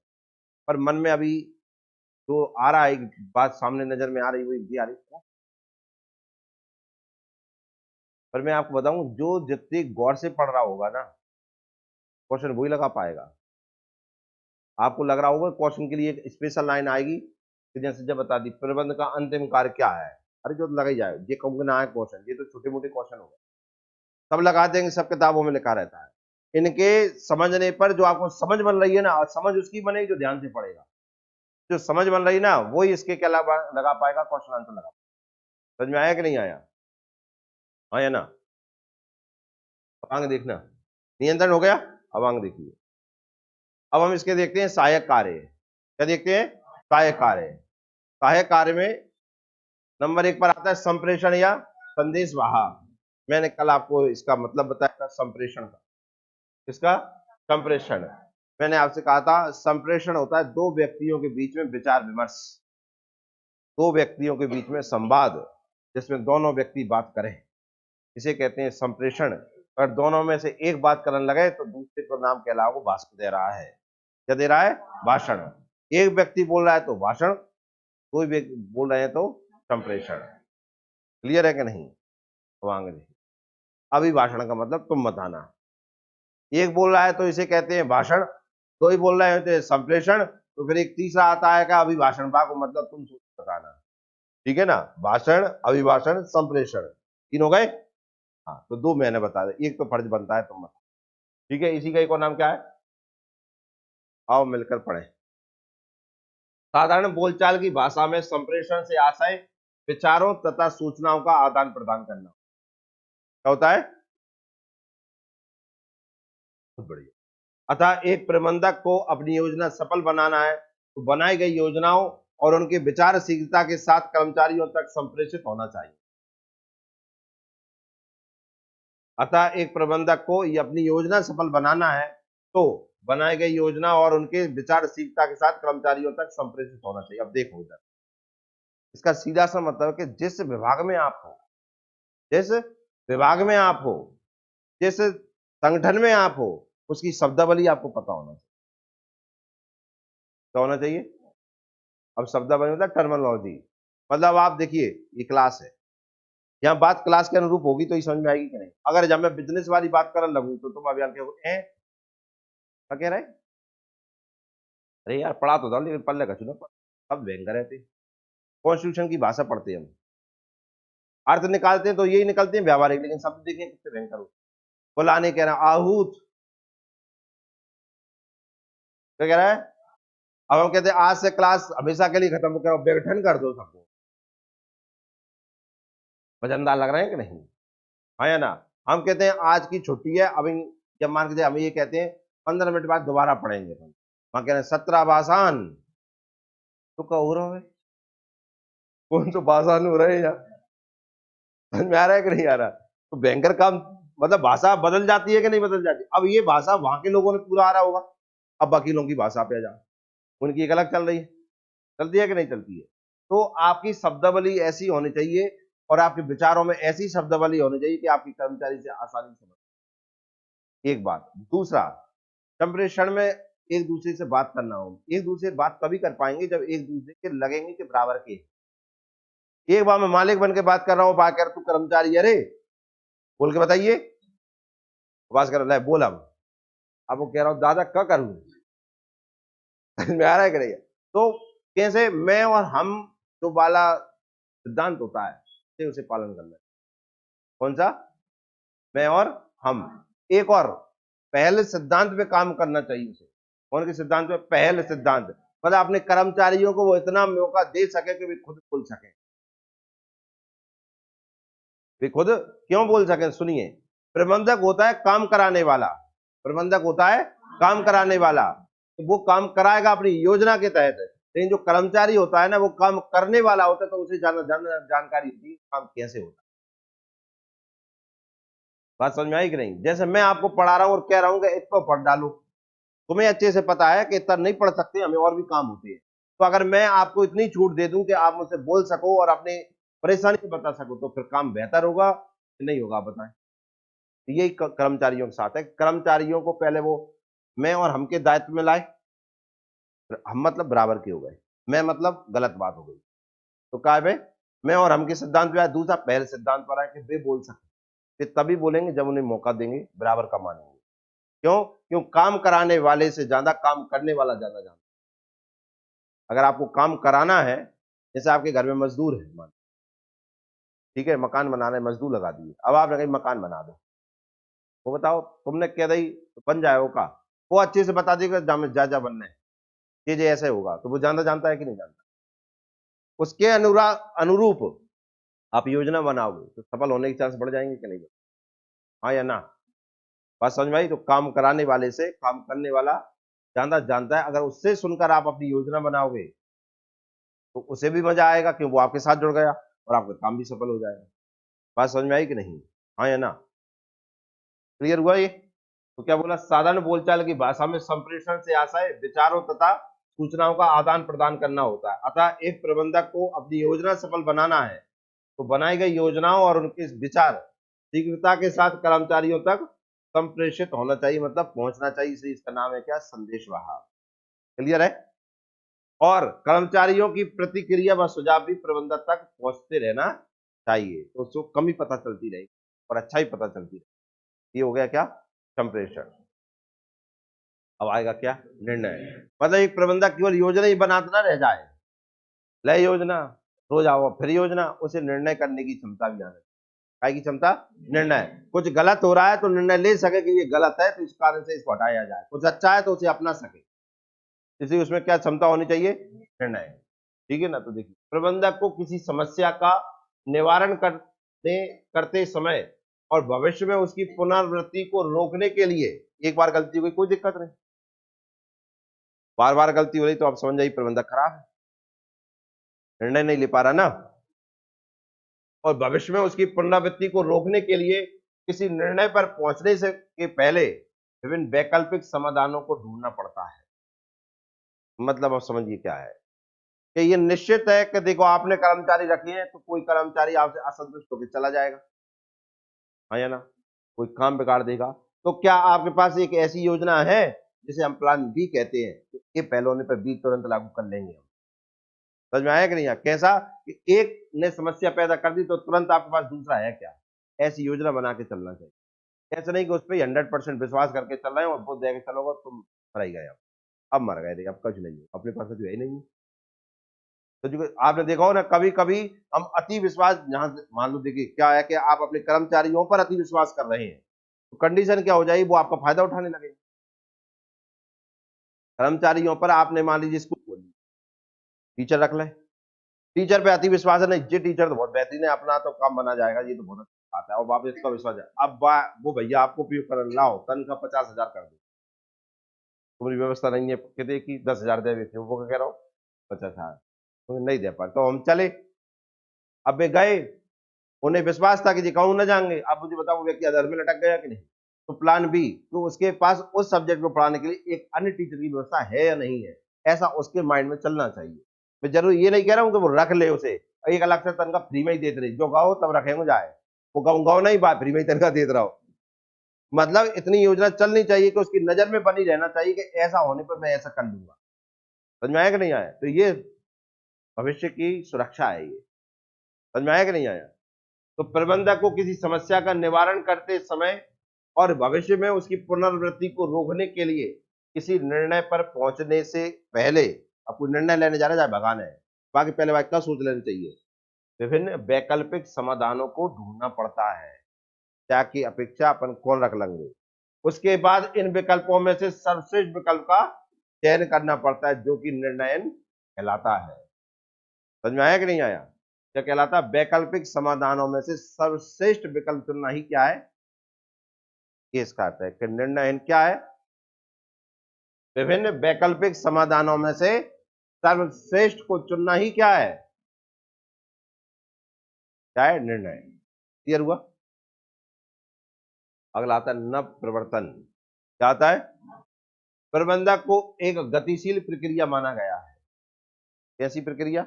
पर मन में अभी जो आ रहा है, एक बात सामने नजर में आ रही, वो ये आ रही है। पर मैं आपको बताऊं, जो जितने गौर से पढ़ रहा होगा ना, क्वेश्चन वही लगा पाएगा। आपको लग रहा होगा क्वेश्चन के लिए एक स्पेशल लाइन आएगी कि जैसे जब बता दी प्रबंध का अंतिम कार्य क्या है, अरे जो लगा ही जाए, ये कहूंगे ना है क्वेश्चन, ये तो छोटे मोटे क्वेश्चन हो गए, सब लगा देंगे, सब किताबों में लिखा रहता है। इनके समझने पर जो आपको समझ बन रही है ना, और समझ उसकी बनेगी जो ध्यान से पढ़ेगा। जो समझ बन रही ना वही इसके क्या लगा पाएगा, क्वेश्चन आंसर लगा पाएगा। समझ में आया कि नहीं आया? हाँ या ना? अब आगे देखना, नियंत्रण हो गया। अब आगे देखिए, अब हम इसके देखते हैं सहायक कार्य। क्या देखते हैं? सहायक कार्य। सहायक कार्य में नंबर 1 पर आता है संप्रेषण या संदेश वाहक। मैंने कल आपको इसका मतलब बताया था संप्रेषण का। इसका संप्रेषण, मैंने आपसे कहा था संप्रेषण होता है दो व्यक्तियों के बीच में विचार विमर्श, दो व्यक्तियों के बीच में संवाद, जिसमें दोनों व्यक्ति बात करें, इसे कहते हैं संप्रेषण। अगर दोनों में से एक बात करने लगे तो दूसरे को नाम के अलावा वो भाषण दे रहा है। क्या दे रहा है? भाषण। एक व्यक्ति बोल रहा है तो भाषण, कोई व्यक्ति बोल रहे हैं तो संप्रेषण। क्लियर है कि नहीं? तो आगे देखिए, अभिभाषण का मतलब तुम बताना। एक बोल रहा है तो इसे कहते हैं भाषण, दो ही बोल रहे हैं तो संप्रेषण, तो फिर एक तीसरा आता है का अभिभाषण का मतलब तुम सोच बताना। ठीक है ना? भाषण, अभिभाषण, संप्रेषण, तीन हो गए। हाँ, तो दो मैंने बता दिया, एक तो फर्ज बनता है तुम बता। ठीक है, इसी का एक और नाम क्या है? आओ मिलकर पढ़े। साधारण बोलचाल की भाषा में संप्रेषण से आशय विचारों तथा सूचनाओं का आदान प्रदान करना। क्या होता है? बहुत बढ़िया। अतः एक प्रबंधक को अपनी योजना सफल बनाना है तो बनाई गई योजनाओं और उनके विचारशीलता के साथ कर्मचारियों तक संप्रेषित होना चाहिए। अतः एक प्रबंधक को ये अपनी योजना सफल बनाना है तो बनाई गई योजना और उनके विचारशीलता के साथ कर्मचारियों तक संप्रेषित होना चाहिए। अब देखो इधर, इसका सीधा सा मतलब है कि जिस विभाग में आप हो, जिस विभाग में आप हो, जिस संगठन में आप हो, उसकी शब्दावली आपको पता होना चाहिए। क्या होना चाहिए? अब शब्दावली मतलब टर्मिनोलॉजी। मतलब आप देखिए, ये क्लास है, यहाँ बात क्लास के अनुरूप होगी तो ही समझ में आएगी कि नहीं। अगर जब मैं बिजनेस वाली बात करने लगूं तो तुम अभी क्या कह रहे? अरे यार पढ़ा तो था लेकिन पढ़ने का चुना, सब व्यंग रहते। कॉन्स्टिट्यूशन की भाषा पढ़ते हैं हम, अर्थ निकालते हैं तो यही निकलते हैं व्यावहारिक, लेकिन शब्द देखिए कितने भयंकर होते। बुलाने कह रहा है आहूत, क्या कह रहा है? अब हम कहते हैं आज से क्लास हमेशा के लिए खत्म करो, विघटन कर दो सबको। वजनदार लग रहे हैं कि नहीं? हाँ या ना? हम कहते हैं आज की छुट्टी है, अब जब मान के हम ये कहते हैं 15 मिनट बाद दोबारा पढ़ेंगे, वहां कह रहे हैं 17 बासान, तो क्या हो रहा है? कौन सा बासान हो रहा है यहाँ? समझ में आ रहा है कि नहीं आ रहा? तो भयंकर काम, मतलब भाषा बदल जाती है कि नहीं बदल जाती? अब ये भाषा वहां के लोगों ने पूरा आ रहा होगा, अब वकीलों की भाषा पे आ जाओ, उनकी एक अलग चल रही है, चलती है कि नहीं चलती है? तो आपकी शब्दावली ऐसी होनी चाहिए और आपके विचारों में ऐसी शब्दावली होनी चाहिए कि आपकी कर्मचारी से आसानी से समझ। एक बात। दूसरा, संप्रेषण में एक दूसरे से बात करना हो, एक दूसरे से बात तभी कर पाएंगे जब एक दूसरे के लगेंगे कि बराबर के। एक बार मैं मालिक बन के बात कर रहा हूँ, बात कर, तू कर्मचारी, अरे बोल के बताइए, बात कर रहा है, बोल अब वो कह रहा हूँ दादा क्या करूं? में आ रहा है कि नहीं? तो कैसे मैं और हम जो वाला सिद्धांत होता है उसे पालन करना है। कौन सा? मैं और हम। एक और पहले सिद्धांत पे काम करना चाहिए उसे। कौन के सिद्धांत पे? पहले सिद्धांत, मतलब अपने कर्मचारियों को वो इतना मौका दे सके कि वे खुद बोल सके, वे खुद क्यों बोल सके। सुनिए, प्रबंधक होता है काम कराने वाला, प्रबंधक होता है काम कराने वाला, तो वो काम कराएगा अपनी योजना के तहत। लेकिन जो कर्मचारी होता है ना, वो काम करने वाला होता है, तो उसे जानकारी होती है काम कैसे होता है। बात समझ में आई कि नहीं? जैसे मैं आपको पढ़ा रहा हूं और कह रहा हूं कि इतना पढ़ डालो, तुम्हें अच्छे से पता है कि इतना नहीं पढ़ सकते, हमें और भी काम होते हैं। तो अगर मैं आपको इतनी छूट दे दूं कि आप मुझसे बोल सको और अपनी परेशानी बता सको, तो फिर काम बेहतर होगा कि नहीं होगा? बताएं। तो यही कर्मचारियों के साथ है। कर्मचारियों को पहले वो मैं और हम के दायित्व में लाए। हम मतलब बराबर के हो गए, मैं मतलब गलत बात हो गई। तो कहा भाई मैं और हम के सिद्धांत पे आए। दूसरा, पहले सिद्धांत पर आए कि वे बोल सकते, वे तभी बोलेंगे जब उन्हें मौका देंगे, बराबर का मानेंगे। क्यों? क्यों? काम कराने वाले से ज्यादा काम करने वाला ज्यादा जानता है। अगर आपको काम कराना है, जैसे आपके घर में मजदूर है, मान, ठीक है, मकान बनाना है, मजदूर लगा दिए, अब आपने कहीं मकान बना दो, वो बताओ तुमने कह दी तो बन जाए वो का, वो अच्छे से बता देगा जा जा बनना है, ये ऐसे होगा, तो वो जानता जानता है कि नहीं जानता? उसके अनुरूप आप योजना बनाओगे तो सफल होने के चांस बढ़ जाएंगे कि नहीं? हाँ या ना? बात समझ में आई? तो काम कराने वाले से काम करने वाला ज्यादा जानता है। अगर उससे सुनकर आप अपनी योजना बनाओगे तो उसे भी मजा आएगा कि वो आपके साथ जुड़ गया और आपका काम भी सफल हो जाएगा। बात समझ में आई कि नहीं? हाँ या ना? क्लियर हुआ ये? तो क्या बोला? साधारण बोलचाल की भाषा में संप्रेषण से आशय विचारों तथा सूचनाओं का आदान प्रदान करना होता है। अतः एक प्रबंधक को अपनी योजना सफल बनाना है तो बनाई गई योजनाओं और उनके विचार शीघ्रता के साथ कर्मचारियों तक संप्रेषित होना चाहिए, मतलब पहुंचना चाहिए। इसलिए इसका नाम है क्या? संदेशवाहक। क्लियर है? और कर्मचारियों की प्रतिक्रिया व सुझाव भी प्रबंधक तक पहुंचते रहना चाहिए, तो उसको कमी पता चलती रहेगी और अच्छा ही पता चलती रहेगी। ये हो गया क्या? संप्रेषण। अब आएगा क्या? निर्णय। मतलब एक प्रबंधक केवल योजना ही बनाता ना रह जाए, लय योजना, रोज आओ फिर योजना, उसे निर्णय करने की क्षमता भी आना चाहिए। काय की क्षमता? निर्णय। कुछ गलत हो रहा है तो निर्णय ले सके कि ये गलत है, तो इस कारण से इसको हटाया जाए। कुछ अच्छा है तो उसे अपना सके, इसलिए उसमें क्या क्षमता होनी चाहिए? निर्णय। ठीक है ना? तो देखिए, प्रबंधक को किसी समस्या का निवारण करते समय और भविष्य में उसकी पुनरावृत्ति को रोकने के लिए, एक बार गलती हुई कोई दिक्कत नहीं, बार बार गलती हो रही तो आप समझ जाइए प्रबंधक खराब है, निर्णय नहीं ले पा रहा ना। और भविष्य में उसकी पुनरावृत्ति को रोकने के लिए किसी निर्णय पर पहुंचने से के पहले विभिन्न वैकल्पिक समाधानों को ढूंढना पड़ता है। मतलब आप समझिए क्या है कि ये निश्चित है कि देखो आपने कर्मचारी रखे हैं तो कोई कर्मचारी आपसे असंतुष्ट होकर चला जाएगा, हाँ या ना? कोई काम बिगाड़ देगा। तो क्या आपके पास एक ऐसी योजना है जिसे हम प्लान बी कहते हैं, तो ए पहले होने पर बी तुरंत लागू कर लेंगे हम? समझ में आया कि नहीं? कैसा कि एक ने समस्या पैदा कर दी तो तुरंत आपके पास दूसरा है क्या? ऐसी योजना बना के चलना चाहिए। ऐसा नहीं कि उस पर 100% विश्वास करके चल रहे हैं और बोल देगा चलोगे तुम मर ही गए, अब मर गए, अब कुछ नहीं है, अपने पास तो है ही नहीं। तो जो आपने देखा हो ना, कभी कभी हम अति विश्वास, जहां मान लो देखिए क्या है कि आप अपने कर्मचारियों पर अति विश्वास कर रहे हैं, तो कंडीशन क्या हो जाएगी? वो आपका फायदा उठाने लगे। कर्मचारियों पर आपने मान लीजिए स्कूल टीचर रख ले, टीचर पे अति विश्वास है, नहीं ये टीचर तो बहुत बेहतरीन है, अपना तो काम बना जाएगा, ये तो बहुत अच्छा। आता है और वापस इसका विश्वास है। अब वो भैया आपको उपयोग कर लाओ, तनख्वाह 50,000 कर दो, तुम्हारी व्यवस्था नहीं है कहते कि 10,000 दे देते, वो क्या कह रहा हूँ 50,000 तो नहीं दे पाए, तो हम चले। अब वे गए, उन्हें विश्वास था कि जी कहूँ न जाएंगे। अब मुझे बताओ वो व्यक्ति अधर में लटक गया कि नहीं। तो प्लान बी, तो उसके पास उस सब्जेक्ट को पढ़ाने के लिए एक अन्य टीचर की व्यवस्था है या नहीं है, ऐसा उसके माइंड में चलना चाहिए। मैं जरूर ये नहीं कह रहा हूँ कि वो रख ले उसे, एक अलग से तनख्वाह फ्री में ही देते रहे, जो गाओ तब रखेंगे जाए, वो गाँव गाँव नहीं बात फ्री में ही तनख्वाह देते रहो। मतलब इतनी योजना चलनी चाहिए कि उसकी नजर में बनी रहना चाहिए कि ऐसा होने पर मैं ऐसा कर लूंगा। समझ में आया कि नहीं आया। तो ये भविष्य की सुरक्षा है, ये समझ में आया कि नहीं आया। तो प्रबंधक को किसी समस्या का निवारण करते समय और भविष्य में उसकी पुनरावृत्ति को रोकने के लिए किसी निर्णय पर पहुंचने से पहले, अब कोई निर्णय लेने जा रहे हैं, चाहे भगाना है, बाकी पहले बात का सोच लेनी चाहिए। विभिन्न वैकल्पिक समाधानों को ढूंढना पड़ता है, क्या की अपेक्षा अपन कौन रख लेंगे। उसके बाद इन विकल्पों में से सर्वश्रेष्ठ विकल्प का चयन करना पड़ता है, जो कि निर्णयन कहलाता है। समझ में आया कि नहीं आया। क्या कहलाता है, वैकल्पिक समाधानों में से सर्वश्रेष्ठ विकल्प चुनना ही क्या है, ये इसका अर्थ है कि निर्णयन क्या है, विभिन्न वैकल्पिक समाधानों में से सर्वश्रेष्ठ को चुनना ही क्या है, क्या है, निर्णय। क्लियर हुआ। अगला आता है नव प्रवर्तन। क्या आता है, प्रबंधक को एक गतिशील प्रक्रिया माना गया है। कैसी प्रक्रिया,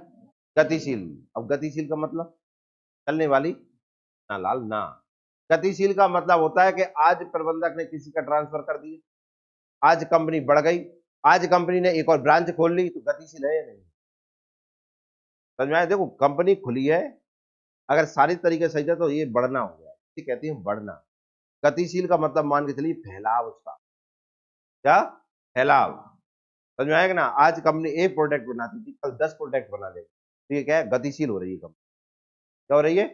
गतिशील। अब गतिशील का मतलब चलने वाली, ना लाल ना। गतिशील का मतलब होता है कि आज प्रबंधक ने किसी का ट्रांसफर कर दिया, आज कंपनी बढ़ गई, आज कंपनी ने एक और ब्रांच खोल ली, तो गतिशील है या नहीं। समझ में आया। देखो कंपनी खुली है, अगर सारी तरीके सही है तो ये बढ़ना हो गया, ठीक कहती है बढ़ना। गतिशील का मतलब मान के चलिए फैलाव उसका, क्या फैलाव। समझ में आएगा ना। आज कंपनी एक प्रोडक्ट बनाती थी, कल 10 प्रोडक्ट बना देगी, तो ये क्या है, गतिशील हो रही है कंपनी। क्या हो रही है,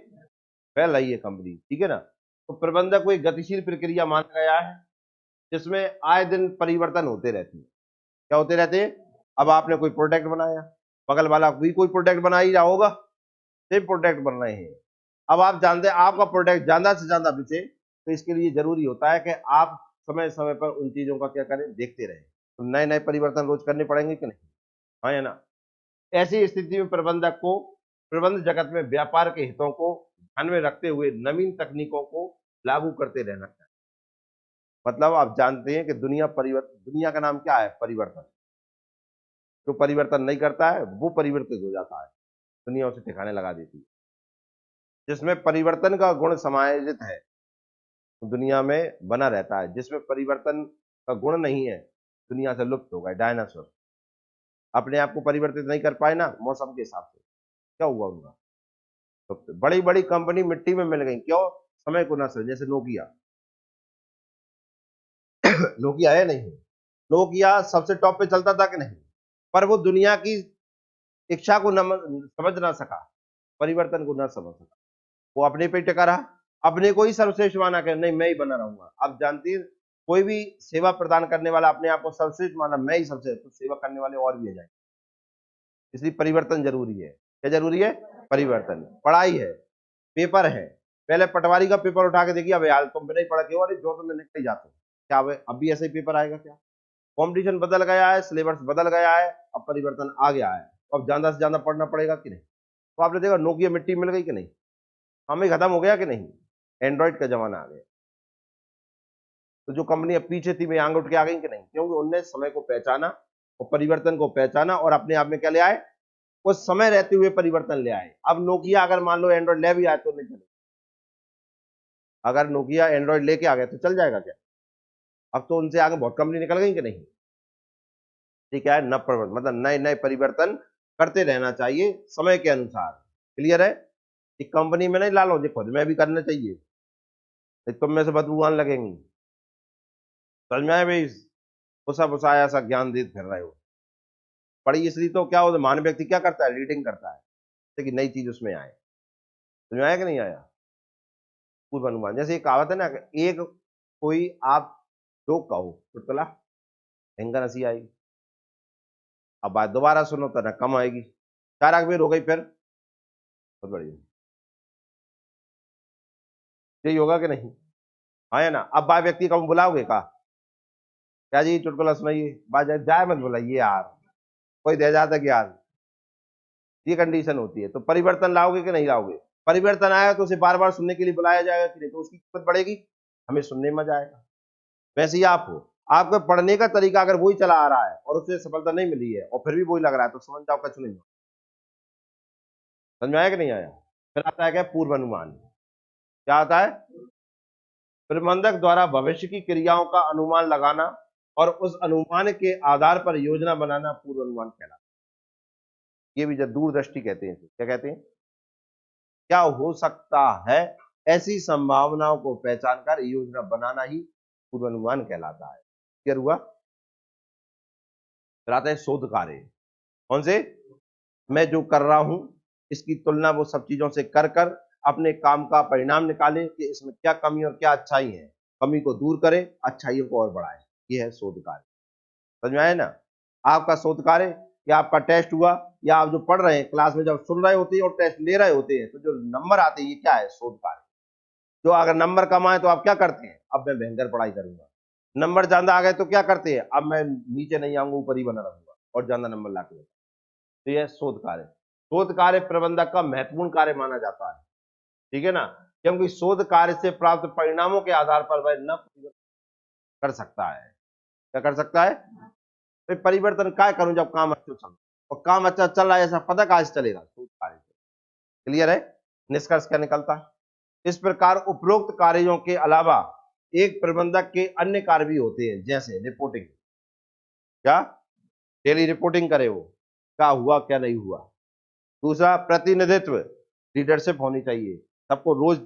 फैल रही है कंपनी, ठीक है ना। तो प्रबंधक को एक गतिशील प्रक्रिया माना गया है, जिसमें आए दिन परिवर्तन होते रहते हैं। क्या होते रहते हैं, अब आपने कोई प्रोडक्ट बनाया, बगल वाला भी कोई प्रोडक्ट बना ही रहा होगा, सेम प्रोडक्ट बन रहे हैं। अब आप जानते हैं आपका प्रोडक्ट ज्यादा से ज्यादा बिके, तो इसके लिए जरूरी होता है कि आप समय समय पर उन चीजों का क्या करें, देखते रहें। तो नए नए परिवर्तन रोज करने पड़ेंगे कि नहीं, हाँ या ना। ऐसी स्थिति में प्रबंधक को प्रबंध जगत में व्यापार के हितों को ध्यान में रखते हुए नवीन तकनीकों को लागू करते रहना चाहिए। मतलब आप जानते हैं कि दुनिया का नाम क्या है, परिवर्तन। जो परिवर्तन नहीं करता है वो परिवर्तित हो जाता है, दुनिया उसे ठिकाने लगा देती है। जिसमें परिवर्तन का गुण समायोजित है, तो दुनिया में बना रहता है। जिसमें परिवर्तन का गुण नहीं है, दुनिया से लुप्त हो गए। डायनासोर अपने आप को परिवर्तित नहीं कर पाए ना मौसम के हिसाब से, क्या हुआ उनका, तो बड़ी बड़ी कंपनी मिट्टी में मिल गई, क्यों, समय को ना समझ। जैसे नोकिया, नोकिया है नहीं, नोकिया सबसे टॉप पे चलता था कि नहीं, पर वो दुनिया की इच्छा को समझ ना सका, परिवर्तन को ना समझ सका, वो अपने पे टिका रहा, अपने को ही सर्वश्रेष्ठ माना कि नहीं मैं ही बना रहूंगा। अब जानती है, कोई भी सेवा प्रदान करने वाला अपने आप को सर्वश्रेष्ठ माना, मैं ही सबसे, तो सेवा करने वाले और भी आ जाएंगे। इसलिए परिवर्तन जरूरी है। क्या जरूरी है, परिवर्तन। पढ़ाई है, पेपर है, पहले पटवारी का पेपर उठा के देखिए, अब यार तुम नहीं पढ़ के, अरे जो तुम नहीं जाते, क्या अब भी ऐसे ही पेपर आएगा क्या। कंपटीशन बदल गया है, सिलेबस बदल गया है, अब परिवर्तन आ गया है, अब ज्यादा से ज्यादा पढ़ना पड़ेगा कि नहीं। तो आपने देखा नोकिया मिट्टी मिल गई कि नहीं, हमें खत्म हो गया कि नहीं, एंड्रॉइड का जमाना आ गया। तो जो कंपनी अब पीछे थी वे आंग उठ के आ गई कि नहीं, क्योंकि उनने समय को पहचाना और परिवर्तन को पहचाना और अपने आप में क्या ले आए, वो समय रहते हुए परिवर्तन ले आए। अब नोकिया अगर मान लो एंड्रॉइड ले भी आए तो नहीं चले, अगर नोकिया एंड्रॉइड लेके आ गया तो चल जाएगा क्या। अब तो उनसे आगे बहुत कंपनी निकल गई कि नहीं। ठीक है, न परिवर्तन मतलब नए नए परिवर्तन करते रहना चाहिए समय के अनुसार। क्लियर है, कि कंपनी में नहीं लालो, जी खुद में भी करना चाहिए, नहीं तुम में से बदबू आने लगेंगी। समझ में आए भाई, भुसा भुसाया सा ज्ञान देते फिर रहे हो। पढ़ी इसलिए तो क्या हो, महान व्यक्ति क्या करता है, रीडिंग करता है, ताकि नई चीज उसमें आए। समझ में आया कि नहीं आया। पूर्व अनुमान, जैसे एक कहावत है ना, एक कोई आप जो कहो चुटकुला, भयंकर हंसी आएगी, अब बात दोबारा सुनो तो ना कम आएगी। चार आंख बेर हो गई फिर, बहुत बढ़िया। यही होगा कि नहीं? हाँ या ना? अब बाय व्यक्ति को बुलाओगे का, क्या जी चुटकुला सुनाइए, बाय जाए मत बुलाइए यार, कोई दे जाता ज्ञान। ये कंडीशन होती है। तो परिवर्तन लाओगे कि नहीं लाओगे? परिवर्तन आया तो उसे बार बार सुनने के लिए बुलाया जाएगा कि नहीं, तो उसकी कीमत बढ़ेगी, हमें सुनने में मजा आएगा। वैसे ही आप हो, आपका पढ़ने का तरीका अगर वही चला आ रहा है और उससे सफलता नहीं मिली है और फिर भी वही लग रहा है, तो समझ जाओ कछु नहीं हो। समझ में आया कि नहीं आया? फिर आता है क्या? पूर्वानुमान। क्या आता है? प्रबंधक द्वारा भविष्य की क्रियाओं का अनुमान लगाना और उस अनुमान के आधार पर योजना बनाना पूर्वानुमान कहलाता है। ये भी जब दूरदृष्टि कहते हैं इसे। क्या कहते हैं? क्या हो सकता है, ऐसी संभावनाओं को पहचान कर योजना बनाना ही पूर्वानुमान कहलाता है। क्लियर हुआ? फिर आता है शोध कार्य। कौन से? मैं जो कर रहा हूं इसकी तुलना वो सब चीजों से कर कर अपने काम का परिणाम निकाले कि इसमें क्या कमी और क्या अच्छाई है, कमी को दूर करे, अच्छाइयों को और बढ़ाए। ये है शोध कार्य। समझ में आया ना? आपका शोध कार्य या आपका टेस्ट हुआ, या आप जो पढ़ रहे हैं क्लास में जब सुन रहे होते हैं और टेस्ट ले रहे होते हैं, तो जो नंबर आते हैं ये क्या है? शोध कार्य। जो अगर नंबर कम आए तो आप क्या करते हैं? अब मैं भयंकर पढ़ाई करूंगा। नंबर ज्यादा आ गए तो क्या करते हैं? अब मैं नीचे नहीं आऊंगा, ऊपर ही बना रहूंगा और ज्यादा नंबर ला के। तो यह शोध कार्य। शोध कार्य प्रबंधक का महत्वपूर्ण कार्य माना जाता है। ठीक है ना? क्योंकि शोध कार्य से प्राप्त परिणामों के आधार पर वह न कर सकता है। क्या कर सकता है? फिर परिवर्तन क्या करूं जब काम अच्छा चल, और काम अच्छा चल रहा है ऐसा पता कहां से चलेगा? शोध कार्य से। क्लियर है? निष्कर्ष क्या निकलता है? इस प्रकार उपरोक्त कार्यों के अलावा एक प्रबंधक के अन्य कार्य भी होते हैं, जैसे रिपोर्टिंग। क्या? डेली रिपोर्टिंग करे वो, क्या हुआ क्या नहीं हुआ। दूसरा प्रतिनिधित्व, लीडरशिप होनी चाहिए, सबको रोज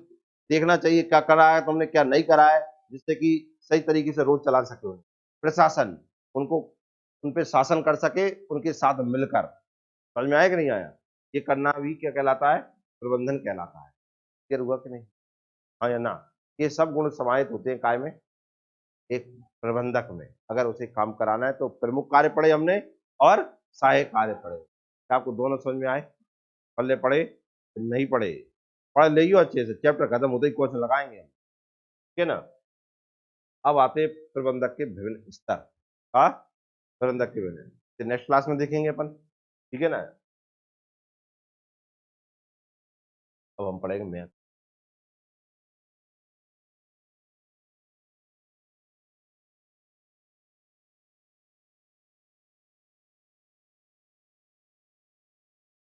देखना चाहिए क्या करा है तुमने, क्या नहीं करा है, जिससे कि सही तरीके से रोज चला सके। प्रशासन, उनको उन पे शासन कर सके, उनके साथ मिलकर। समझ में आया कि नहीं आया? ये करना भी क्या कहलाता है? प्रबंधन कहलाता है। क्लियर हुआ कि नहीं? हाँ या ना? ये सब गुण समाहित होते हैं काय में? एक प्रबंधक में। अगर उसे काम कराना है तो प्रमुख कार्य पढ़े हमने और सहायक कार्य पढ़े। क्या आपको दोनों समझ में आए? पल्ले पढ़े नहीं पढ़े? पढ़ लियो अच्छे से, चैप्टर खत्म होते ही क्वेश्चन लगाएंगे हम। ठीक है ना? अब आते प्रबंधक के विभिन्न स्तर। हाँ, प्रबंधक के विभिन्न नेक्स्ट क्लास में देखेंगे अपन। ठीक है ना? अब हम पढ़ेंगे मैथ।